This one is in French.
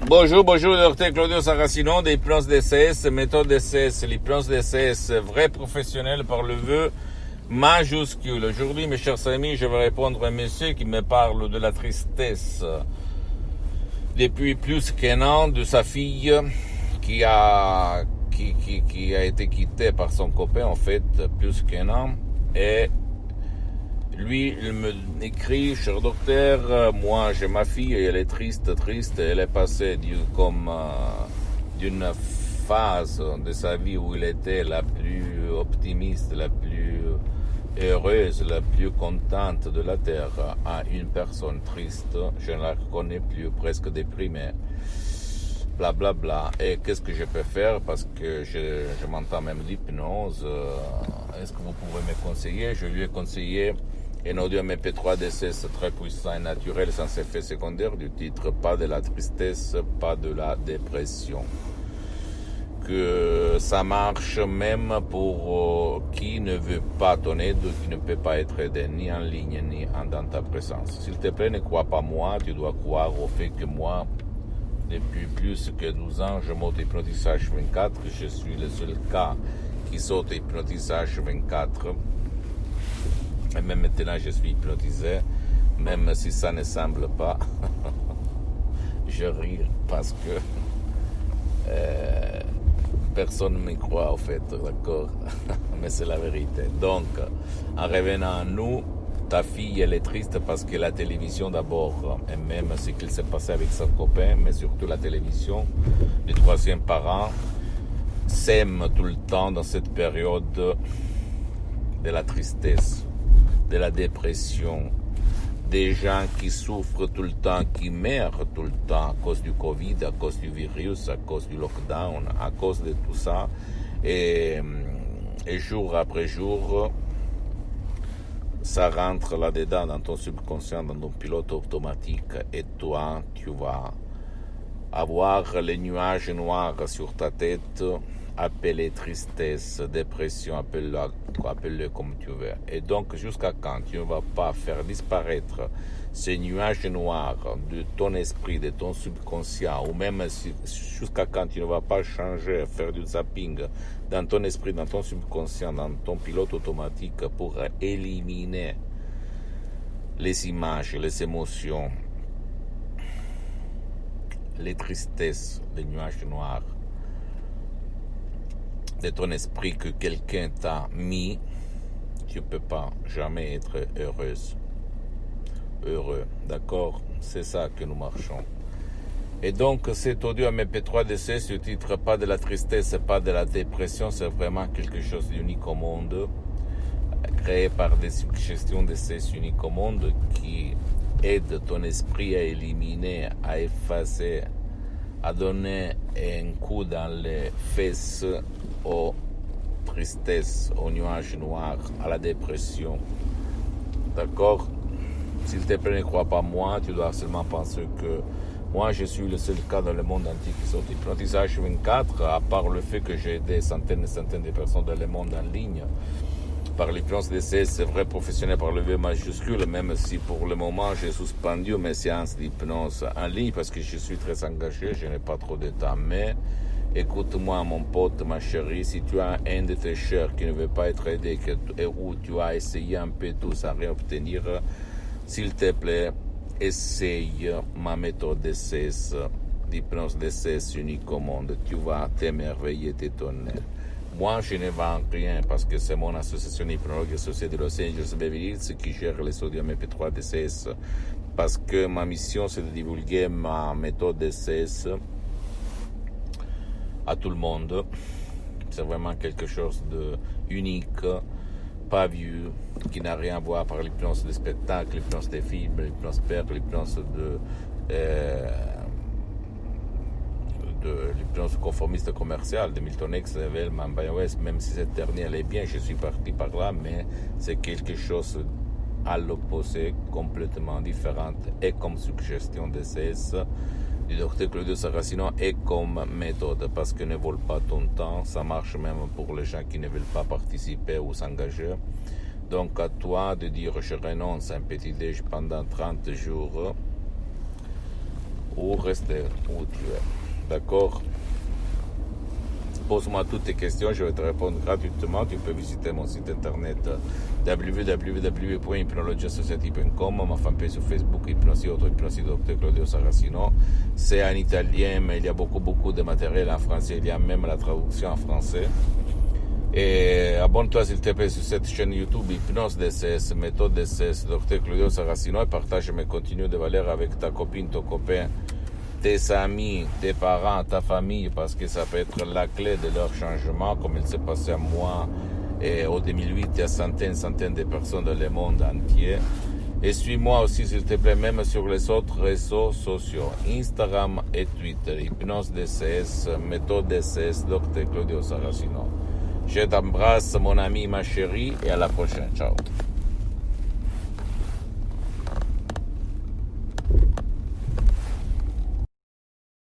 Bonjour, docteur Claudio Saracino d'Hypnose DCS, méthode DCS, l'hypnose DCS, vrai professionnel par le vœu majuscule. Aujourd'hui, mes chers amis, je vais répondre à un monsieur qui me parle de la tristesse depuis plus qu'un an de sa fille qui a été quittée par son copain, en fait, plus qu'un an. Et lui, il me écrit, cher docteur, moi j'ai ma fille et elle est triste, elle est passée d'une phase de sa vie où elle était la plus optimiste, la plus heureuse, la plus contente de la terre, à une personne triste, je ne la reconnais plus, presque déprimée, bla bla bla. Et qu'est-ce que je peux faire parce que je m'entends même l'hypnose, est-ce que vous pouvez me conseiller? Je lui ai conseillé un audio MP3 DCS très puissant et naturel sans effet secondaire du titre Pas de la tristesse, pas de la dépression. Que ça marche même pour qui ne veut pas ton aide, qui ne peut pas être aidé ni en ligne ni dans ta présence. S'il te plaît, ne crois pas moi, tu dois croire au fait que moi, depuis plus que 12 ans, je m'auto-hypnotise H24, je suis le seul cas qui s'auto-hypnotise H24. Et même maintenant, je suis hypnotisé, même si ça ne semble pas. Je ris parce que personne ne me croit, en fait, d'accord? Mais c'est la vérité. Donc, en revenant à nous, ta fille, elle est triste parce que la télévision d'abord, et même ce qu'il s'est passé avec son copain, mais surtout la télévision, les troisième parents, s'aiment tout le temps dans cette période de la tristesse, de la dépression, des gens qui souffrent tout le temps, qui meurent tout le temps à cause du Covid, à cause du virus, à cause du lockdown, à cause de tout ça. Et jour après jour, ça rentre là-dedans dans ton subconscient, dans ton pilote automatique. Et toi, tu vas avoir les nuages noirs sur ta tête, appelé tristesse, dépression, appelle-le comme tu veux. Et donc, jusqu'à quand tu ne vas pas faire disparaître ces nuages noirs de ton esprit, de ton subconscient, ou même jusqu'à quand tu ne vas pas changer, faire du zapping dans ton esprit, dans ton subconscient, dans ton pilote automatique pour éliminer les images, les émotions, les tristesses, les nuages noirs de ton esprit que quelqu'un t'a mis, tu ne peux pas jamais être heureux, d'accord? C'est ça que nous marchons. Et donc cet audio MP3 DC ce titre Pas de la tristesse, pas de la dépression, c'est vraiment quelque chose d'unique au monde, créé par des suggestions de ces uniques au monde qui aident ton esprit à éliminer, à effacer, à donner un coup dans les fesses aux tristesses, aux nuages noirs, à la dépression. D'accord? S'il te plaît, ne crois pas moi, tu dois seulement penser que moi, je suis le seul cas dans le monde entier qui s'auto-hypnotise H24, à part le fait que j'ai aidé centaines et centaines de personnes dans le monde en ligne. Par l'hypnose DCS, c'est vrai professionnel par le V majuscule, même si pour le moment j'ai suspendu mes séances d'hypnose en ligne parce que je suis très engagé, je n'ai pas trop de temps. Mais écoute-moi, mon pote, ma chérie, si tu as un de tes chers qui ne veut pas être aidé et où tu as essayé un peu tout sans rien obtenir, s'il te plaît, essaye ma méthode DCS, d'hypnose DCS unique au monde. Tu vas t'émerveiller, t'étonner. Moi, je ne vends rien parce que c'est mon association hypnologue associée de Los Angeles Beverly Hills qui gère les audios MP3 DCS. Parce que ma mission, c'est de divulguer ma méthode DCS à tout le monde. C'est vraiment quelque chose de unique, pas vu, qui n'a rien à voir par l'hypnose des spectacles, l'hypnose des films, l'hypnose père, l'hypnose de l'hypnose conformiste commerciale de Milton X, Wellman, West, même si cette dernière elle est bien, je suis parti par là, mais c'est quelque chose à l'opposé, complètement différent, et comme suggestion de CS du docteur Claudio Saracino et comme méthode, parce que ne vole pas ton temps, ça marche même pour les gens qui ne veulent pas participer ou s'engager. Donc à toi de dire je renonce à un petit déj pendant 30 jours ou rester où tu es. D'accord? Pose-moi toutes tes questions, je vais te répondre gratuitement. Tu peux visiter mon site internet www.hypnologiasociety.com, ma fanpage sur Facebook, Hypnosie Auto, Hypnosie Dr Claudio Saracino. C'est en italien, mais il y a beaucoup de matériel en français, il y a même la traduction en français. Et abonne-toi s'il te plaît sur cette chaîne YouTube Hypnose DCS, méthode DCS, Dr Claudio Saracino, et partage mes contenus de valeur avec ta copine, ton copain, tes amis, tes parents, ta famille, parce que ça peut être la clé de leur changement, comme il s'est passé à moi et au 2008 il y a centaines de personnes dans le monde entier. Et suis-moi aussi s'il te plaît, même sur les autres réseaux sociaux, Instagram et Twitter, Hypnose DCS, méthode DCS, Dr Claudio Saracino. Je t'embrasse mon ami, ma chérie, et à la prochaine. Ciao.